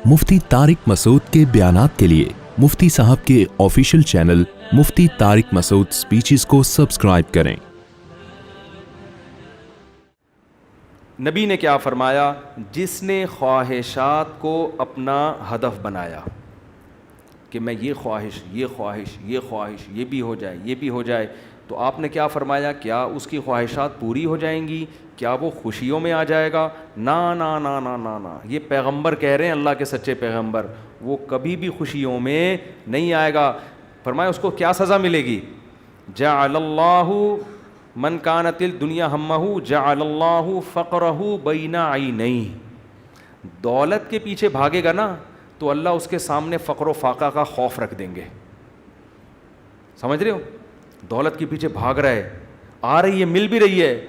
مفتی طارق مسعود کے بیانات کے لیے مفتی صاحب کے آفیشیل چینل مفتی طارق مسعود سپیچز کو سبسکرائب کریں۔ نبی نے کیا فرمایا؟ جس نے خواہشات کو اپنا ہدف بنایا کہ میں یہ خواہش یہ بھی ہو جائے، یہ بھی ہو جائے، تو آپ نے کیا فرمایا؟ کیا اس کی خواہشات پوری ہو جائیں گی؟ کیا وہ خوشیوں میں آ جائے گا؟ نا نا نا نا نا نا، یہ پیغمبر کہہ رہے ہیں، اللہ کے سچے پیغمبر، وہ کبھی بھی خوشیوں میں نہیں آئے گا۔ فرمایا اس کو کیا سزا ملے گی؟ جعل اللہ من کانت الدنیا ہمہ جعل اللہ فقرہ بین عینیہ، دولت کے پیچھے بھاگے گا نا تو اللہ اس کے سامنے فقر و فاقہ کا خوف رکھ دیں گے۔ سمجھ رہے ہو؟ دولت کے پیچھے بھاگ رہا ہے، آ رہی ہے، مل بھی رہی ہے،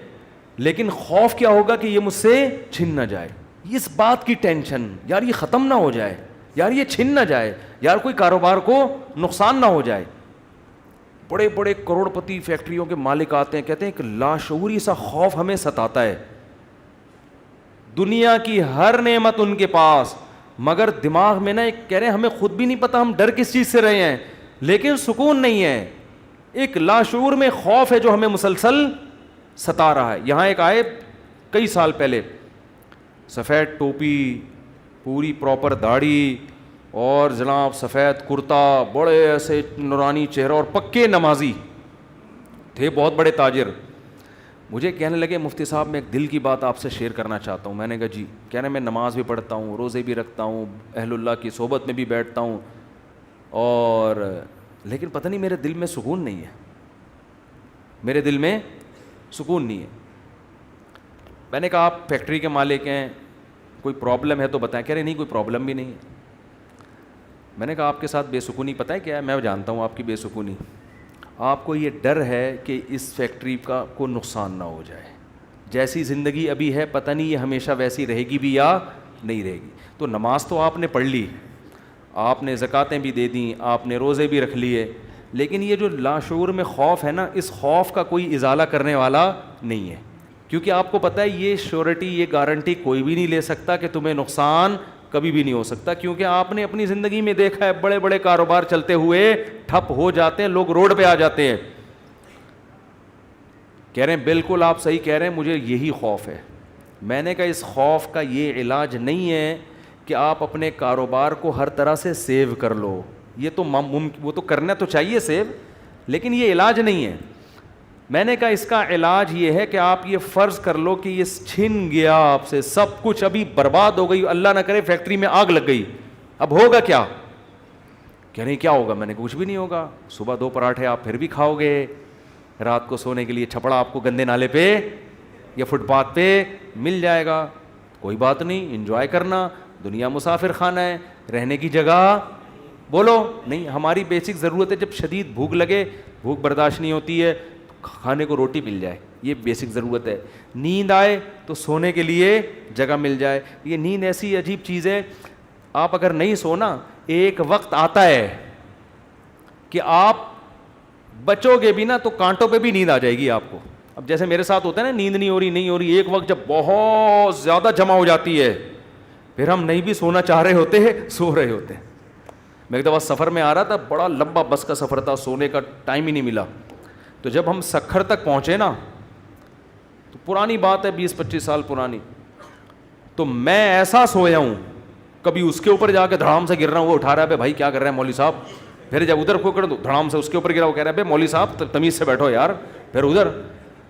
لیکن خوف کیا ہوگا کہ یہ مجھ سے چھن نہ جائے، اس بات کی ٹینشن، یار یہ ختم نہ ہو جائے، یار یہ چھن نہ جائے، یار کوئی کاروبار کو نقصان نہ ہو جائے۔ بڑے بڑے کروڑ پتی فیکٹریوں کے مالک آتے ہیں، کہتے ہیں کہ لاشعوری سا خوف ہمیں ستاتا ہے، دنیا کی ہر نعمت ان کے پاس، مگر دماغ میں نا ایک کہہ رہے ہیں ہمیں خود بھی نہیں پتا ہم ڈر کس چیز سے رہے ہیں، لیکن سکون نہیں ہے، ایک لاشعور میں خوف ہے جو ہمیں مسلسل ستا رہا ہے۔ یہاں ایک آئے کئی سال پہلے، سفید ٹوپی، پوری پراپر داڑھی، اور جناب سفید کرتا، بڑے ایسے نورانی چہرہ، اور پکے نمازی تھے، بہت بڑے تاجر۔ مجھے کہنے لگے مفتی صاحب میں ایک دل کی بات آپ سے شیئر کرنا چاہتا ہوں۔ میں نے کہا جی۔ کہہ رہے میں نماز بھی پڑھتا ہوں، روزے بھی رکھتا ہوں، اہل اللہ کی صحبت میں بھی بیٹھتا ہوں، اور لیکن پتہ نہیں میرے دل میں سکون نہیں ہے، میرے دل میں سکون نہیں ہے۔ میں نے کہا آپ فیکٹری کے مالک ہیں، کوئی پرابلم ہے تو بتائیں۔ کہہ رہے نہیں کوئی پرابلم بھی نہیں ہے۔ میں نے کہا آپ کے ساتھ بے سکونی پتہ ہے کیا ہے؟ میں جانتا ہوں آپ کی بے سکونی، آپ کو یہ ڈر ہے کہ اس فیکٹری کا کوئی نقصان نہ ہو جائے، جیسی زندگی ابھی ہے پتہ نہیں یہ ہمیشہ ویسی رہے گی بھی یا نہیں رہے گی۔ تو نماز تو آپ نے پڑھ لی، آپ نے زکاتیں بھی دے دیں، آپ نے روزے بھی رکھ لیے، لیکن یہ جو لاشعور میں خوف ہے نا، اس خوف کا کوئی ازالہ کرنے والا نہیں ہے، کیونکہ آپ کو پتہ ہے یہ شیورٹی، یہ گارنٹی کوئی بھی نہیں لے سکتا کہ تمہیں نقصان کبھی بھی نہیں ہو سکتا، کیونکہ آپ نے اپنی زندگی میں دیکھا ہے بڑے بڑے کاروبار چلتے ہوئے ٹھپ ہو جاتے ہیں، لوگ روڈ پہ آ جاتے ہیں۔ کہہ رہے ہیں بالکل آپ صحیح کہہ رہے ہیں، مجھے یہی خوف ہے۔ میں نے کہا اس خوف کا یہ علاج نہیں ہے کہ آپ اپنے کاروبار کو ہر طرح سے سیو کر لو، یہ تو وہ تو کرنا تو چاہیے سیو، لیکن یہ علاج نہیں ہے۔ میں نے کہا اس کا علاج یہ ہے کہ آپ یہ فرض کر لو کہ یہ چھن گیا آپ سے سب کچھ، ابھی برباد ہو گئی، اللہ نہ کرے فیکٹری میں آگ لگ گئی، اب ہوگا کیا؟ کہہ نہیں کیا ہوگا؟ میں نے کچھ بھی نہیں ہوگا، صبح 2 پراٹھے آپ پھر بھی کھاؤ گے، رات کو سونے کے لیے چھپڑا آپ کو گندے نالے پہ یا فٹ پاتھ پہ مل جائے گا، کوئی بات نہیں، انجوائے کرنا، دنیا مسافر خانہ ہے، رہنے کی جگہ بولو نہیں۔ ہماری بیسک ضرورت ہے، جب شدید بھوک لگے، بھوک برداشت نہیں ہوتی ہے، کھانے کو روٹی مل جائے، یہ بیسک ضرورت ہے۔ نیند آئے تو سونے کے لیے جگہ مل جائے۔ یہ نیند ایسی عجیب چیز ہے، آپ اگر نہیں سونا، ایک وقت آتا ہے کہ آپ بچو گے بھی نا تو کانٹوں پہ بھی نیند آ جائے گی آپ کو۔ اب جیسے میرے ساتھ ہوتا ہے نا، نیند نہیں ہو رہی، ایک وقت جب بہت زیادہ جمع ہو جاتی ہے، پھر ہم نہیں بھی سونا چاہ رہے ہوتے ہیں، سو رہے ہوتے ہیں۔ میں ایک دفعہ سفر میں آ رہا تھا، بڑا لمبا بس کا سفر تھا، سونے کا ٹائم ہی نہیں ملا، تو جب ہم سکھر تک پہنچے نا، تو پرانی بات ہے 20-25 سال پرانی، تو میں ایسا سویا ہوں، کبھی اس کے اوپر جا کے دھڑام سے گر رہا ہوں، وہ اٹھا رہا ہے بھائی کیا کر رہے ہیں مولوی صاحب، پھر جب ادھر کو کر دو دھڑام سے اس کے اوپر گرا، وہ کہہ رہا ہے بھائی مولوی صاحب تمیز سے بیٹھو یار، پھر ادھر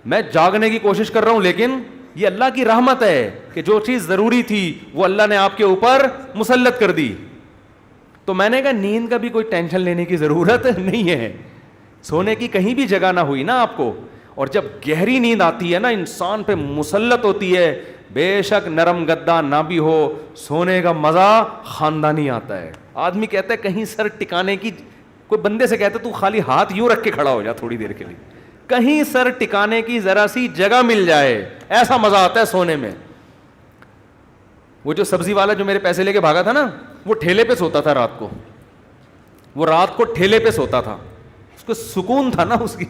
میں جاگنے کی کوشش کر رہا ہوں، لیکن یہ اللہ کی رحمت ہے کہ جو چیز ضروری تھی وہ اللہ نے آپ کے اوپر مسلط کر دی۔ تو میں نے کہا نیند کا بھی کوئی ٹینشن لینے کی ضرورت نہیں ہے، سونے کی کہیں بھی جگہ نہ ہوئی نا آپ کو، اور جب گہری نیند آتی ہے نا، انسان پہ مسلط ہوتی ہے، بے شک نرم گدا نہ بھی ہو، سونے کا مزہ خاندانی آتا ہے۔ آدمی کہتا ہے کہیں سر ٹکانے کی، کوئی بندے سے کہتا ہے تو خالی ہاتھ یوں رکھ کے کھڑا ہو جا تھوڑی دیر کے لیے، کہیں سر ٹکانے کی ذرا سی جگہ مل جائے، ایسا مزہ آتا ہے سونے میں۔ وہ جو سبزی والا جو میرے پیسے لے کے بھاگا تھا نا، وہ ٹھیلے پہ سوتا تھا رات کو، وہ رات کو ٹھیلے پہ سوتا تھا، اس کو سکون تھا نا، اس کی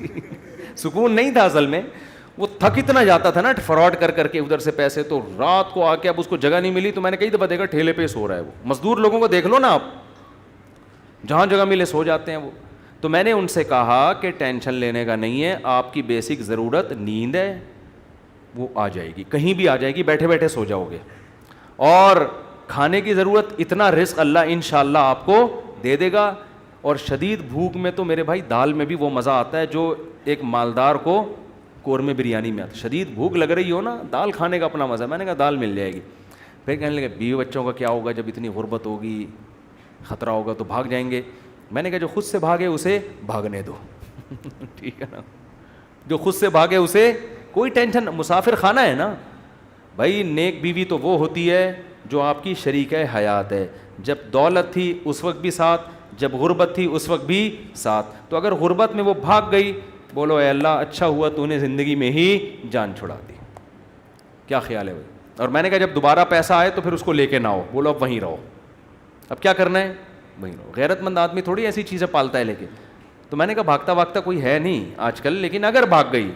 سکون نہیں تھا اصل میں، وہ تھک اتنا جاتا تھا نا فراڈ کر کر کے ادھر سے پیسے, تو رات کو آ کے اب اس کو جگہ نہیں ملی, تو میں نے کئی دفعہ دیکھا ٹھیلے پہ سو رہا ہے وہ. مزدور لوگوں کو دیکھ لو نا آپ, جہاں جگہ ملے سو جاتے ہیں وہ. تو میں نے ان سے کہا کہ ٹینشن لینے کا نہیں ہے, آپ کی بیسک ضرورت نیند ہے, وہ آ جائے گی, کہیں بھی آ جائے گی, بیٹھے بیٹھے سو جاؤ گے. اور کھانے کی ضرورت, اتنا رزق اللہ انشاءاللہ آپ کو دے دے گا. اور شدید بھوک میں تو میرے بھائی دال میں بھی وہ مزہ آتا ہے جو ایک مالدار کو قورمے بریانی میں آتا ہے. شدید بھوک لگ رہی ہو نا, دال کھانے کا اپنا مزہ. میں نے کہا دال مل جائے گی. پھر کہنے لگے بیوی بچوں کا کیا ہوگا, جب اتنی غربت ہوگی, خطرہ ہوگا تو بھاگ جائیں گے. میں نے کہا جو خود سے بھاگے اسے بھاگنے دو. ٹھیک ہے نا, جو خود سے بھاگے اسے کوئی ٹینشن. مسافر خانہ ہے نا بھائی. نیک بیوی تو وہ ہوتی ہے جو آپ کی شریکہ حیات ہے. جب دولت تھی اس وقت بھی ساتھ, جب غربت تھی اس وقت بھی ساتھ. تو اگر غربت میں وہ بھاگ گئی, بولو اے اللہ اچھا ہوا تو نے زندگی میں ہی جان چھڑا دی. کیا خیال ہے بھائی؟ اور میں نے کہا جب دوبارہ پیسہ آئے تو پھر اس کو لے کے نہ ہو, بولو اب وہیں رہو. اب کیا کرنا ہے, وہیں رہو. غیرت مند آدمی تھوڑی ایسی چیزیں پالتا ہے لے کے. تو میں نے کہا بھاگتا بھاگتا کوئی ہے نہیں آج کل, لیکن اگر بھاگ گئی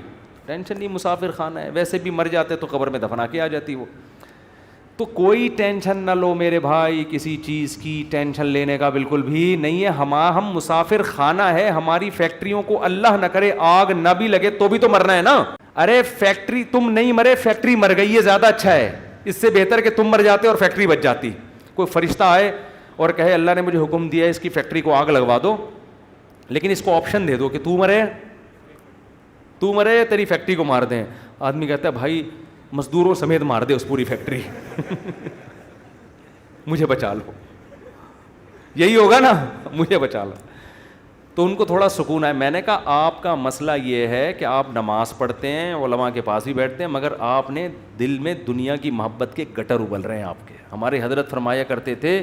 ٹینشن نہیں, مسافر خانہ ہے, ویسے بھی مر جاتے تو قبر میں دفنا کے آ جاتی وہ. تو کوئی ٹینشن نہ لو میرے بھائی, کسی چیز کی ٹینشن لینے کا بالکل بھی نہیں ہے. ہم مسافر خانہ ہے. ہماری فیکٹریوں کو اللہ نہ کرے آگ نہ بھی لگے تو بھی تو مرنا ہے نا. ارے فیکٹری تم نہیں مرے, فیکٹری مر گئی, یہ زیادہ اچھا ہے. اس سے بہتر کہ تم مر جاتے اور فیکٹری بچ جاتی. کوئی فرشتہ آئے اور کہے اللہ نے مجھے حکم دیا ہے اس کی فیکٹری کو آگ لگوا دو, لیکن اس کو آپشن دے دو کہ تو مرے تیری فیکٹری کو مار دیں. آدمی کہتا ہے بھائی مزدوروں سمیت مار دے اس پوری فیکٹری, مجھے بچا لو. یہی ہوگا نا, مجھے بچا لو. تو ان کو تھوڑا سکون ہے. میں نے کہا آپ کا مسئلہ یہ ہے کہ آپ نماز پڑھتے ہیں, علماء کے پاس بھی بیٹھتے ہیں, مگر آپ نے دل میں دنیا کی محبت کے گٹر ابل رہے ہیں آپ کے. ہمارے حضرت فرمایا کرتے تھے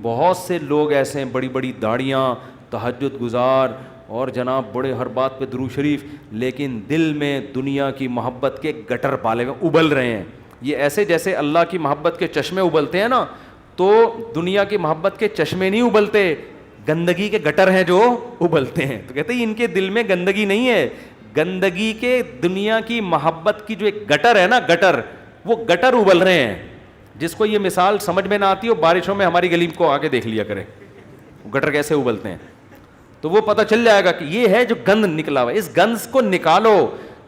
بہت سے لوگ ایسے ہیں, بڑی بڑی داڑیاں, تہجد گزار, اور جناب بڑے ہر بات پہ درود شریف, لیکن دل میں دنیا کی محبت کے گٹر پالے ہوئے ابل رہے ہیں. یہ ایسے جیسے اللہ کی محبت کے چشمے ابلتے ہیں نا, تو دنیا کی محبت کے چشمے نہیں ابلتے, گندگی کے گٹر ہیں جو ابلتے ہیں. تو کہتے ہیں ان کے دل میں گندگی نہیں ہے, گندگی کے دنیا کی محبت کی جو ایک گٹر ہے نا, گٹر, وہ گٹر ابل رہے ہیں. جس کو یہ مثال سمجھ میں نہ آتی ہو, بارشوں میں ہماری گلی کو آگے دیکھ لیا کرے گٹر کیسے ابلتے ہیں, تو وہ پتہ چل جائے گا کہ یہ ہے جو گند نکلا ہوا ہے. اس گند کو نکالو.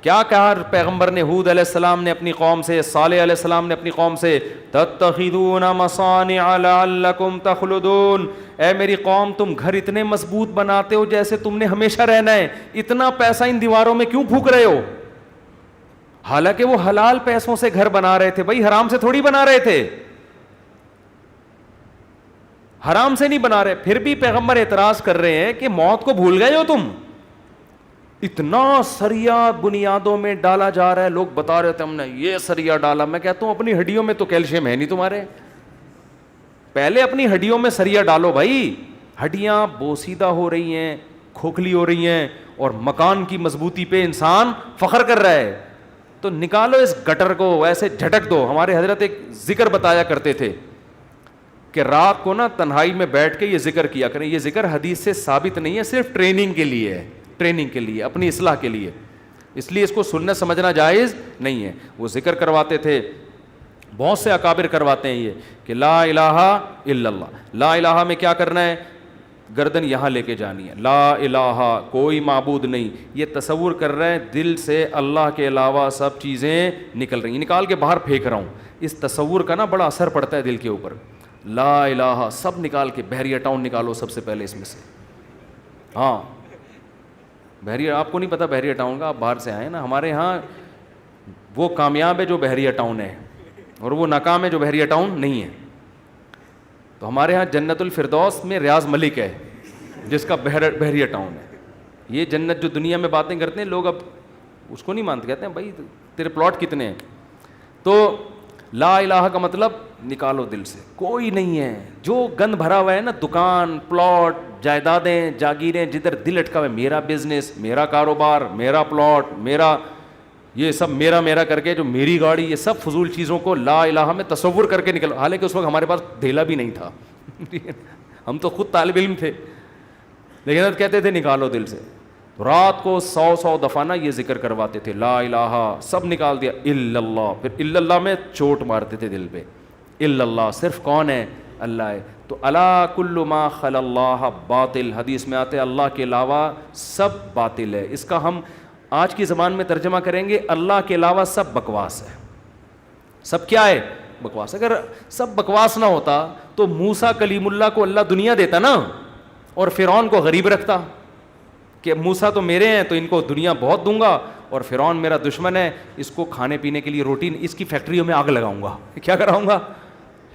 کیا کہا پیغمبر نے, ہود علیہ السلام نے اپنی قوم سے, صالح علیہ السلام نے اپنی قوم سے, تتخذون مصانع لعلکم تخلدون, اے میری قوم تم گھر اتنے مضبوط بناتے ہو جیسے تم نے ہمیشہ رہنا ہے, اتنا پیسہ ان دیواروں میں کیوں پھونک رہے ہو؟ حالانکہ وہ حلال پیسوں سے گھر بنا رہے تھے بھائی, حرام سے تھوڑی بنا رہے تھے, حرام سے نہیں بنا رہے. پھر بھی پیغمبر اعتراض کر رہے ہیں کہ موت کو بھول گئے ہو تم, اتنا سریا بنیادوں میں ڈالا جا رہا ہے. لوگ بتا رہے تھے ہم نے یہ سریا ڈالا. میں کہتا ہوں اپنی ہڈیوں میں تو کیلشیم ہے نہیں تمہارے, پہلے اپنی ہڈیوں میں سریا ڈالو بھائی. ہڈیاں بوسیدہ ہو رہی ہیں, کھوکھلی ہو رہی ہیں, اور مکان کی مضبوطی پہ انسان فخر کر رہا ہے. تو نکالو اس گٹر کو, ایسے جھٹک دو. ہمارے حضرت ایک ذکر بتایا کرتے تھے کہ رات کو نا تنہائی میں بیٹھ کے یہ ذکر کیا کریں. یہ ذکر حدیث سے ثابت نہیں ہے, صرف ٹریننگ کے لیے ہے, ٹریننگ کے لیے, اپنی اصلاح کے لیے, اس لیے اس کو سنت سمجھنا جائز نہیں ہے. وہ ذکر کرواتے تھے, بہت سے اکابر کرواتے ہیں یہ کہ لا الہ الا اللہ. لا الہ میں کیا کرنا ہے, گردن یہاں لے کے جانی ہے. لا الہ کوئی معبود نہیں, یہ تصور کر رہے ہیں دل سے اللہ کے علاوہ سب چیزیں نکل رہی ہیں, نکال کے باہر پھینک رہا ہوں. اس تصور کا نا بڑا اثر پڑتا ہے دل کے اوپر. لا الہ سب نکال کے, بحریہ ٹاؤن نکالو سب سے پہلے اس میں سے. ہاں بحریہ, آپ کو نہیں پتا بحریہ ٹاؤن کا, آپ باہر سے آئے نا. ہمارے ہاں وہ کامیاب ہے جو بحریہ ٹاؤن ہے, اور وہ ناکام ہے جو بحریہ ٹاؤن نہیں ہے. تو ہمارے ہاں جنت الفردوس میں ریاض ملک ہے جس کا بحریہ ٹاؤن ہے. یہ جنت جو دنیا میں باتیں کرتے ہیں لوگ, اب اس کو نہیں مانتے, کہتے ہیں بھائی تیرے پلاٹ کتنے ہیں. تو لا الہ کا مطلب نکالو دل سے, کوئی نہیں ہے. جو گند بھرا ہوا ہے نا, دکان, پلاٹ, جائیدادیں, جاگیریں, جدھر دل اٹکا ہوا ہے, میرا بزنس, میرا کاروبار, میرا پلاٹ, میرا یہ سب میرا میرا کر کے, جو میری گاڑی, یہ سب فضول چیزوں کو لا الہ میں تصور کر کے نکلو. حالانکہ اس وقت ہمارے پاس دھیلا بھی نہیں تھا, ہم تو خود طالب علم تھے, لیکن کہتے تھے نکالو دل سے. رات کو 100 دفعہ نا یہ ذکر کرواتے تھے، لا الہ، سب نکال دیا، الا اللہ، پھر الا اللہ میں چوٹ مارتے تھے دل پہ، الا اللہ، صرف کون ہے؟ اللہ ہے۔ تو الا کل ما خلا اللہ باطل، حدیث میں آتے اللہ کے علاوہ سب باطل ہے۔ اس کا ہم آج کی زبان میں ترجمہ کریں گے، اللہ کے علاوہ سب بکواس ہے۔ سب کیا ہے؟ بکواس۔ اگر سب بکواس نہ ہوتا تو موسیٰ کلیم اللہ کو اللہ دنیا دیتا نا، اور فرعون کو غریب رکھتا کہ موسیٰ تو میرے ہیں تو ان کو دنیا بہت دوں گا، اور فرعون میرا دشمن ہے، اس کو کھانے پینے کے لیے روٹی، اس کی فیکٹریوں میں آگ لگاؤں گا۔ کیا کراؤں گا؟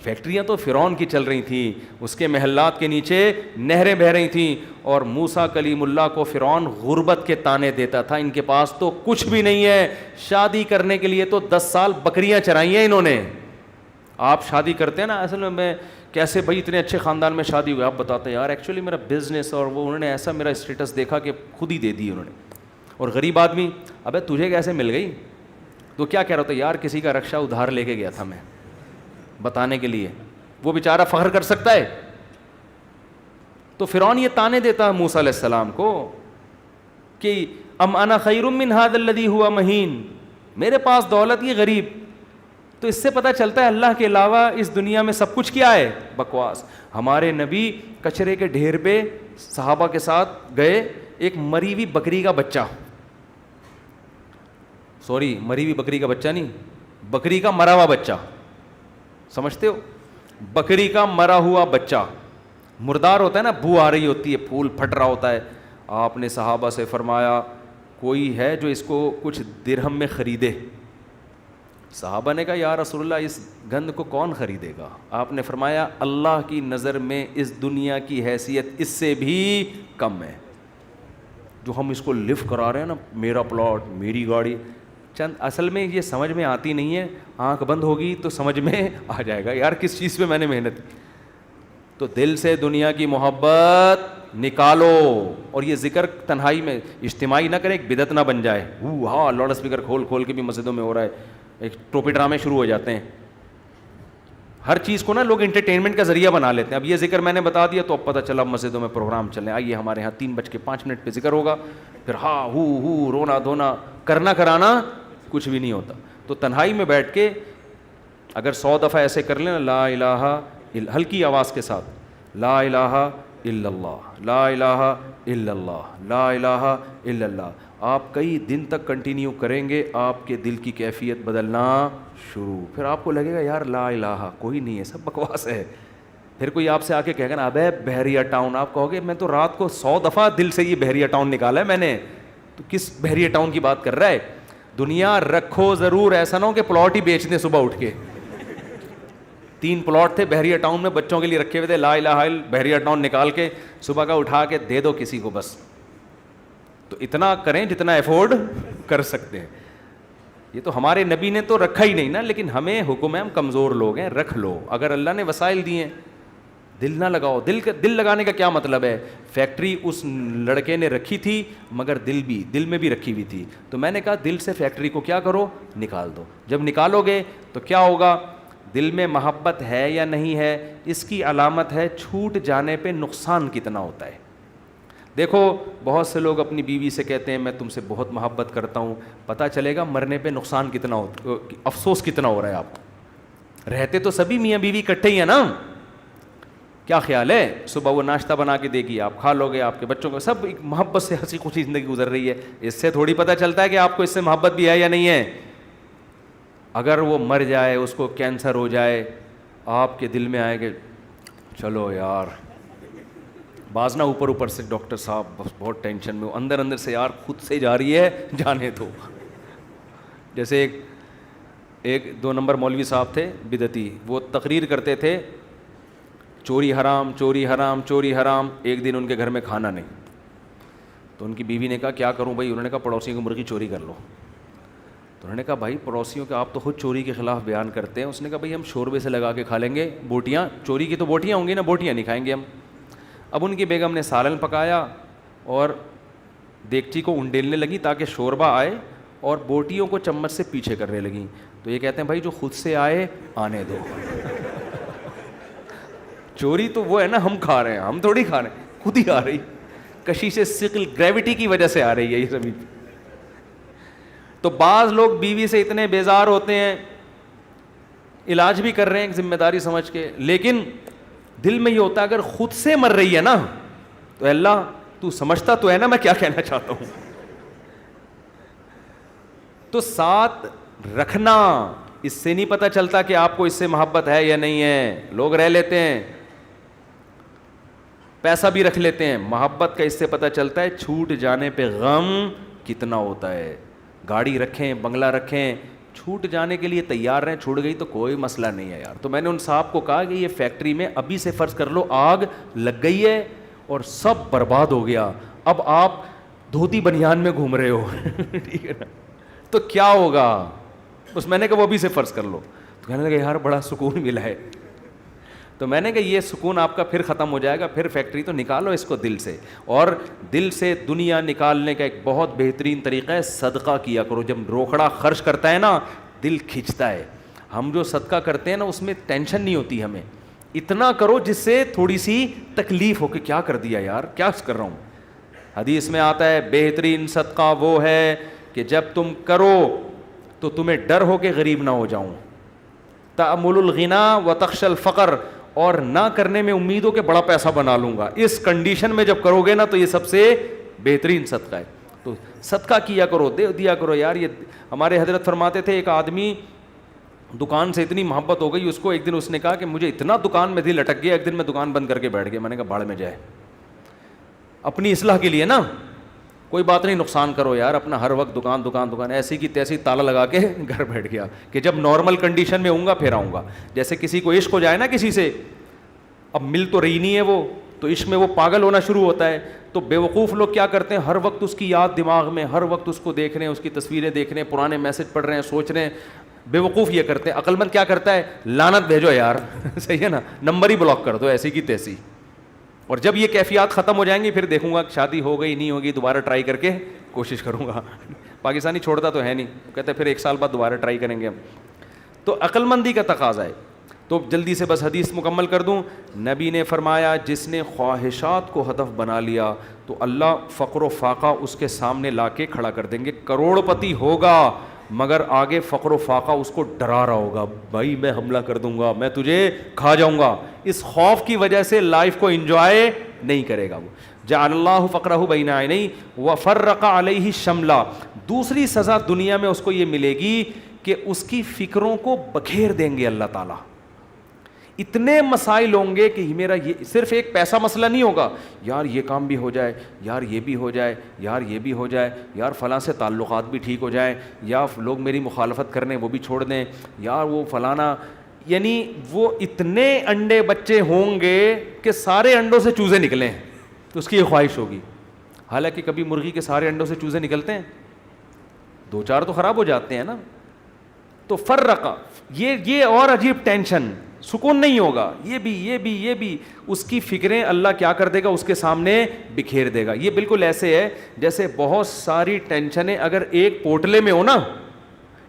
فیکٹریاں تو فرعون کی چل رہی تھیں، اس کے محلات کے نیچے نہریں بہہ رہی تھیں، اور موسیٰ کلیم اللہ کو فرعون غربت کے طعنے دیتا تھا، ان کے پاس تو کچھ بھی نہیں ہے، شادی کرنے کے لیے تو 10 سال بکریاں چرائی ہیں انہوں نے۔ آپ شادی کرتے ہیں نا، اصل میں کیسے بھائی اتنے اچھے خاندان میں شادی ہوئی، آپ بتاتے ہیں یار ایکچولی میرا بزنس، اور وہ انہوں نے ایسا میرا اسٹیٹس دیکھا کہ خود ہی دے دی انہوں نے۔ اور غریب آدمی، ابے تجھے کیسے مل گئی؟ تو کیا کہہ رہا تھا؟ یار کسی کا رکشہ ادھار لے کے گیا تھا میں بتانے کے لیے، وہ بیچارہ فخر کر سکتا ہے؟ تو فرعون یہ طعنے دیتا ہے موسیٰ علیہ السلام کو کہ ام انا خیر من ھذا الذی ھوا مہین، میرے پاس دولت، یہ غریب۔ تو اس سے پتہ چلتا ہے اللہ کے علاوہ اس دنیا میں سب کچھ کیا ہے؟ بکواس۔ ہمارے نبی کچرے کے ڈھیر پہ صحابہ کے ساتھ گئے، ایک مری ہوئی بکری کا بچہ، مری ہوئی بکری کا بچہ نہیں، بکری کا مرا ہوا بچہ، سمجھتے ہو؟ بکری کا مرا ہوا بچہ، مردار ہوتا ہے نا، بو آ رہی ہوتی ہے، پھول پھٹ رہا ہوتا ہے۔ آپ نے صحابہ سے فرمایا کوئی ہے جو اس کو کچھ درہم میں خریدے؟ صحابہ نے کہا یا رسول اللہ اس گند کو کون خریدے گا؟ آپ نے فرمایا اللہ کی نظر میں اس دنیا کی حیثیت اس سے بھی کم ہے۔ جو ہم اس کو لفٹ کرا رہے ہیں نا، میرا پلاٹ، میری گاڑی، چند اصل میں یہ سمجھ میں آتی نہیں ہے، آنکھ بند ہوگی تو سمجھ میں آ جائے گا یار کس چیز پہ میں نے محنت کی۔ تو دل سے دنیا کی محبت نکالو، اور یہ ذکر تنہائی میں اجتماعی نہ کریں، ایک بدعت نہ بن جائے۔ ہاں لاؤڈ اسپیکر کھول کے بھی مسجدوں میں ہو رہا ہے، ایک ٹوپی ڈرامے شروع ہو جاتے ہیں، ہر چیز کو نا لوگ انٹرٹینمنٹ کا ذریعہ بنا لیتے ہیں۔ اب یہ ذکر میں نے بتا دیا تو اب پتہ چلا مسجدوں میں پروگرام چلیں، آئیے ہمارے یہاں 3:05 پہ ذکر ہوگا، پھر ہاں ہو رونا دھونا کرنا کرانا کچھ بھی نہیں ہوتا۔ تو تنہائی میں بیٹھ کے اگر 100 دفعہ ایسے کر لیں نا، لا الہ ہلکی آواز کے ساتھ، لا الہ الا اللہ، لا الہ الا اللہ، لا الہ الا اللہ، آپ کئی دن تک کنٹینیو کریں گے، آپ کے دل کی کیفیت بدلنا شروع، پھر آپ کو لگے گا یار لا الہ کوئی نہیں ہے، سب بکواس ہے۔ پھر کوئی آپ سے آ کے کہے گا نا ابے بحریہ ٹاؤن، آپ کہو گے میں تو رات کو 100 دفعہ دل سے یہ بحریہ ٹاؤن نکالا ہے میں نے، تو کس بحریہ ٹاؤن کی بات کر رہا ہے؟ دنیا رکھو ضرور، ایسا نہ ہو کہ پلاٹ ہی بیچ دیں صبح اٹھ کے۔ 3 پلاٹ تھے بحریہ ٹاؤن میں بچوں کے لیے رکھے ہوئے تھے، لا الہ الا بحریہ ٹاؤن نکال کے صبح کا اٹھا کے دے دو کسی کو بس۔ تو اتنا کریں جتنا افورڈ کر سکتے ہیں۔ یہ تو ہمارے نبی نے تو رکھا ہی نہیں نا، لیکن ہمیں حکم ہے، ہم کمزور لوگ ہیں، رکھ لو اگر اللہ نے وسائل دیے ہیں۔ دل نہ لگاؤ، دل لگانے کا کیا مطلب ہے؟ فیکٹری اس لڑکے نے رکھی تھی مگر دل میں بھی رکھی ہوئی تھی، تو میں نے کہا دل سے فیکٹری کو کیا کرو؟ نکال دو۔ جب نکالو گے تو کیا ہوگا؟ دل میں محبت ہے یا نہیں ہے، اس کی علامت ہے چھوٹ جانے پہ نقصان کتنا ہوتا ہے۔ دیکھو بہت سے لوگ اپنی بیوی سے کہتے ہیں میں تم سے بہت محبت کرتا ہوں، پتہ چلے گا مرنے پہ نقصان کتنا ہوتا، افسوس کتنا ہو رہا ہے آپ کو۔ رہتے تو سبھی میاں بیوی اکٹھے ہی ہیں نا، کیا خیال ہے؟ صبح وہ ناشتہ بنا کے دے گی، آپ کھا لو گے، آپ کے بچوں کو، سب ایک محبت سے ہنسی خوشی زندگی گزر رہی ہے۔ اس سے تھوڑی پتہ چلتا ہے کہ آپ کو اس سے محبت بھی ہے یا نہیں ہے۔ اگر وہ مر جائے، اس کو کینسر ہو جائے، آپ کے دل میں آئے کہ چلو یار، بعض نہ اوپر سے ڈاکٹر صاحب بہت ٹینشن میں ہو، اندر سے یار خود سے جا رہی ہے، جانے دو۔ جیسے ایک 2 نمبر مولوی صاحب تھے بدعتی، وہ تقریر کرتے تھے چوری حرام چوری حرام چوری حرام۔ ایک دن ان کے گھر میں کھانا نہیں، تو ان کی بیوی نے کہا کیا کروں بھائی؟ انہوں نے کہا پڑوسیوں کی مرغی چوری کر لو۔ تو انہوں نے کہا بھائی پڑوسیوں کے آپ تو خود چوری کے خلاف بیان کرتے ہیں۔ اس نے کہا بھائی ہم شوربے سے لگا کے کھا لیں گے، بوٹیاں، چوری کی تو بوٹیاں ہوں گی نا، بوٹیاں نہیں کھائیں گے ہم۔ اب ان کی بیگم نے سالن پکایا اور دیگچی کو انڈیلنے لگی تاکہ شوربہ آئے، اور بوٹیوں کو چمچ سے پیچھے کرنے لگیں۔ تو یہ کہتے ہیں بھائی جو خود سے آئے آنے دو۔ چوری تو وہ ہے نا ہم کھا رہے ہیں، ہم تھوڑی کھا رہے ہیں، خود ہی آ رہی۔ کشش ثقل گریوٹی کی وجہ سے آ رہی ہے یہ زمین پہ. تو بعض لوگ بیوی سے اتنے بیزار ہوتے ہیں, علاج بھی کر رہے ہیں ایک ذمہ داری سمجھ کے, لیکن دل میں یہ ہوتا ہے اگر خود سے مر رہی ہے نا تو اللہ تو سمجھتا تو ہے نا میں کیا کہنا چاہتا ہوں. تو ساتھ رکھنا, اس سے نہیں پتہ چلتا کہ آپ کو اس سے محبت ہے یا نہیں ہے. لوگ رہ لیتے ہیں, پیسہ بھی رکھ لیتے ہیں, محبت کا اس سے پتہ چلتا ہے چھوٹ جانے پہ غم کتنا ہوتا ہے. گاڑی رکھیں, بنگلہ رکھیں, چھوٹ جانے کے لیے تیار رہیں, چھوٹ گئی تو کوئی مسئلہ نہیں ہے یار. تو میں نے ان صاحب کو کہا کہ یہ فیکٹری میں ابھی سے فرض کر لو آگ لگ گئی ہے اور سب برباد ہو گیا, اب آپ دھوتی بنیان میں گھوم رہے ہو ٹھیک ہے نا, تو کیا ہوگا. اس میں نے کہا وہ ابھی سے فرض کر لو. تو کہنے لگا یار بڑا سکون ملا ہے. تو میں نے کہا یہ سکون آپ کا پھر ختم ہو جائے گا, پھر فیکٹری تو نکالو اس کو دل سے. اور دل سے دنیا نکالنے کا ایک بہت بہترین طریقہ ہے صدقہ کیا کرو. جب روکھڑا خرچ کرتا ہے نا دل کھنچتا ہے. ہم جو صدقہ کرتے ہیں نا اس میں ٹینشن نہیں ہوتی ہمیں, اتنا کرو جس سے تھوڑی سی تکلیف ہو کہ کیا کر دیا یار, کیا کر رہا ہوں. حدیث میں آتا ہے بہترین صدقہ وہ ہے کہ جب تم کرو تو تمہیں ڈر ہو کہ غریب نہ ہو جاؤں. تأمل الغنا و تخشى الفقر, اور نہ کرنے میں امید ہو کہ بڑا پیسہ بنا لوں گا. اس کنڈیشن میں جب کرو گے نا تو یہ سب سے بہترین صدقہ ہے. تو صدقہ کیا کرو, دے دیا کرو یار. یہ ہمارے حضرت فرماتے تھے ایک آدمی دکان سے اتنی محبت ہو گئی اس کو, ایک دن اس نے کہا کہ مجھے اتنا دکان میں دل اٹک گیا, ایک دن میں دکان بند کر کے بیٹھ گیا. میں نے کہا بھاڑ میں جائے, اپنی اصلاح کے لیے نا, کوئی بات نہیں نقصان کرو یار اپنا, ہر وقت دکان دکان دکان ایسی کی تیسی تالا لگا کے گھر بیٹھ گیا کہ جب نارمل کنڈیشن میں ہوں گا پھر آؤں گا. جیسے کسی کو عشق ہو جائے نا کسی سے, اب مل تو رہی نہیں ہے وہ, تو عشق میں وہ پاگل ہونا شروع ہوتا ہے. تو بیوقوف لوگ کیا کرتے ہیں, ہر وقت اس کی یاد دماغ میں, ہر وقت اس کو دیکھ رہے ہیں, اس کی تصویریں دیکھ رہے ہیں, پرانے میسج پڑھ رہے ہیں, سوچ رہے ہیں. بیوقوف یہ کرتے ہیں. عقل مند کیا کرتا ہے, لعنت بھیجو یار صحیح ہے نا, نمبر ہی بلاک کر دو ایسی کی تیسی. اور جب یہ کیفیات ختم ہو جائیں گی پھر دیکھوں گا شادی ہو گئی نہیں ہوگی, دوبارہ ٹرائی کر کے کوشش کروں گا. پاکستانی چھوڑتا تو ہے نہیں, کہتے پھر 1 سال بعد دوبارہ ٹرائی کریں گے ہم. تو عقل مندی کا تقاضا ہے. تو جلدی سے بس حدیث مکمل کر دوں. نبی نے فرمایا جس نے خواہشات کو ہدف بنا لیا تو اللہ فقر و فاقہ اس کے سامنے لا کے کھڑا کر دیں گے. کروڑ پتی ہوگا مگر آگے فقر و فاقہ اس کو ڈرا رہا ہوگا, بھائی میں حملہ کر دوں گا, میں تجھے کھا جاؤں گا. اس خوف کی وجہ سے لائف کو انجوائے نہیں کرے گا وہ. جعل اللہ فقرہ بین عینیہ وفرق علیہ شملہ. دوسری سزا دنیا میں اس کو یہ ملے گی کہ اس کی فکروں کو بکھیر دیں گے اللہ تعالیٰ. اتنے مسائل ہوں گے کہ میرا یہ صرف ایک پیسہ مسئلہ نہیں ہوگا, یار یہ کام بھی ہو جائے, یار یہ بھی ہو جائے, یار یہ بھی ہو جائے, یار فلاں سے تعلقات بھی ٹھیک ہو جائیں, یا لوگ میری مخالفت کرنے وہ بھی چھوڑ دیں, یار وہ فلانا. یعنی وہ اتنے انڈے بچے ہوں گے کہ سارے انڈوں سے چوزے نکلیں, تو اس کی یہ خواہش ہوگی. حالانکہ کبھی مرغی کے سارے انڈوں سے چوزے نکلتے ہیں, 2-4 تو خراب ہو جاتے ہیں نا. تو فرقہ یہ اور عجیب ٹینشن, سکون نہیں ہوگا. یہ بھی اس کی فکریں اللہ کیا کر دے گا, اس کے سامنے بکھیر دے گا. یہ بالکل ایسے ہے جیسے بہت ساری ٹینشنیں اگر ایک پوٹلے میں ہو نا,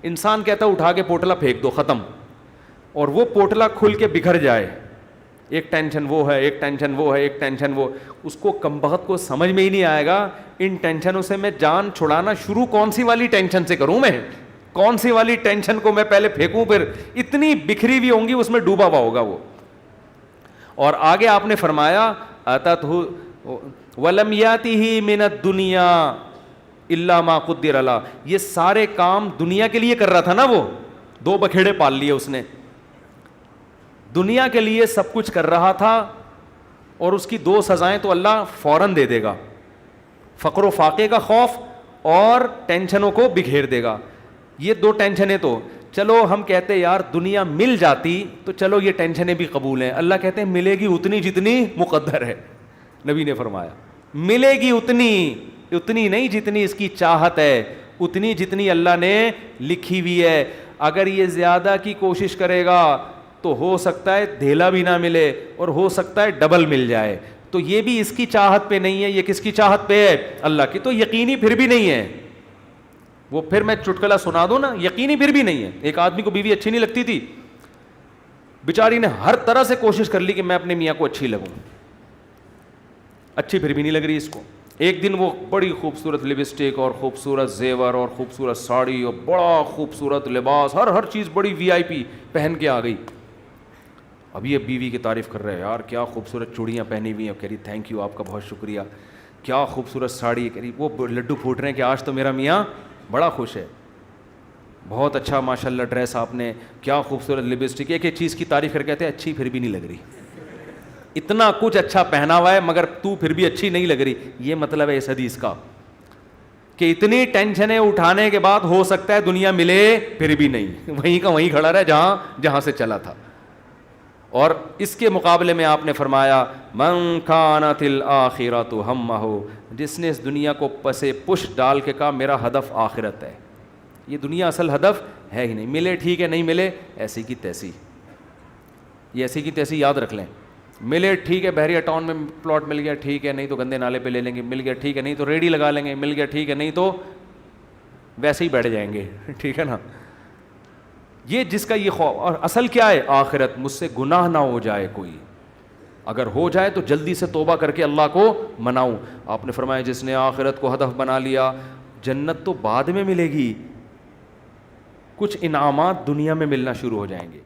انسان کہتا ہے اٹھا کے پوٹلا پھینک دو ختم, اور وہ پوٹلا کھل کے بکھر جائے. ایک ٹینشن وہ ہے, ایک ٹینشن وہ ہے, ایک ٹینشن وہ, اس کو کمبخت کو سمجھ میں ہی نہیں آئے گا ان ٹینشنوں سے میں جان چھڑانا شروع کون سی والی ٹینشن سے کروں, میں کون سی والی ٹینشن کو میں پہلے پھینکوں, پھر اتنی بکھری ہوئی ہوں گی اس میں ڈوبا ہوا ہوگا وہ. اور آگے آپ نے فرمایا اتتہ ولم یاتہ من الدنیا الا ما قدر له. یہ سارے کام دنیا کے لیے کر رہا تھا نا, وہ 2 بکھیڑے پال لیے اس نے, دنیا کے لیے سب کچھ کر رہا تھا, اور اس کی 2 سزائیں تو اللہ فوراً دے دے گا, فقر و فاقے کا خوف اور ٹینشنوں کو بکھیر دے گا. یہ 2 ٹینشنیں تو چلو ہم کہتے یار دنیا مل جاتی تو چلو یہ ٹینشنیں بھی قبول ہیں. اللہ کہتے ہیں ملے گی اتنی جتنی مقدر ہے. نبی نے فرمایا ملے گی اتنی نہیں جتنی اس کی چاہت ہے, اتنی جتنی اللہ نے لکھی ہوئی ہے. اگر یہ زیادہ کی کوشش کرے گا تو ہو سکتا ہے دھیلا بھی نہ ملے, اور ہو سکتا ہے ڈبل مل جائے. تو یہ بھی اس کی چاہت پہ نہیں ہے, یہ کس کی چاہت پہ ہے, اللہ کی. تو یقینی پھر بھی نہیں ہے وہ. پھر میں چٹکلا سنا دوں نا, یقینی پھر بھی نہیں ہے. ایک آدمی کو بیوی اچھی نہیں لگتی تھی, بیچاری نے ہر طرح سے کوشش کر لی کہ میں اپنے میاں کو اچھی لگوں, اچھی پھر بھی نہیں لگ رہی اس کو. ایک دن وہ بڑی خوبصورت لپسٹک اور خوبصورت زیور اور خوبصورت ساڑی اور بڑا خوبصورت لباس، ہر چیز بڑی وی آئی پی پہن کے آ گئی. اب یہ بیوی کی تعریف کر رہے ہیں، یار کیا خوبصورت چوڑیاں پہنی ہوئی ہیں. کہہ رہی تھینک یو، آپ کا بہت شکریہ. کیا خوبصورت ساڑی ہے. کہہ رہی وہ لڈو پھوٹ رہے ہیں کہ آج تو میرا میاں بڑا خوش ہے. بہت اچھا ماشاء اللہ ڈریس آپ نے، کیا خوبصورت لپسٹک. ایک چیز کی تعریف کر کے کہتے ہیں اچھی پھر بھی نہیں لگ رہی. اتنا کچھ اچھا پہنا ہوا ہے مگر تو پھر بھی اچھی نہیں لگ رہی. یہ مطلب ہے اس حدیث کا کہ اتنی ٹینشنیں اٹھانے کے بعد ہو سکتا ہے دنیا ملے پھر بھی نہیں، وہیں کا وہیں کھڑا رہے جہاں سے چلا تھا. اور اس کے مقابلے میں آپ نے فرمایا من کانت الآخرۃ ہمہ، جس نے اس دنیا کو پسے پش ڈال کے کہا میرا ہدف آخرت ہے. یہ دنیا اصل ہدف ہے ہی نہیں. ملے ٹھیک ہے، نہیں ملے ایسی کی تیسی. یہ ایسی کی تیسی یاد رکھ لیں. ملے ٹھیک ہے، بحریہ ٹاؤن میں پلاٹ مل گیا ٹھیک ہے، نہیں تو گندے نالے پہ لے لیں گے. مل گیا ٹھیک ہے، نہیں تو ریڈی لگا لیں گے. مل گیا ٹھیک ہے، نہیں تو ویسے ہی بیٹھ جائیں گے. ٹھیک ہے نا. یہ جس کا یہ خوف، اور اصل کیا ہے آخرت. مجھ سے گناہ نہ ہو جائے کوئی، اگر ہو جائے تو جلدی سے توبہ کر کے اللہ کو مناؤں. آپ نے فرمایا جس نے آخرت کو ہدف بنا لیا، جنت تو بعد میں ملے گی، کچھ انعامات دنیا میں ملنا شروع ہو جائیں گے.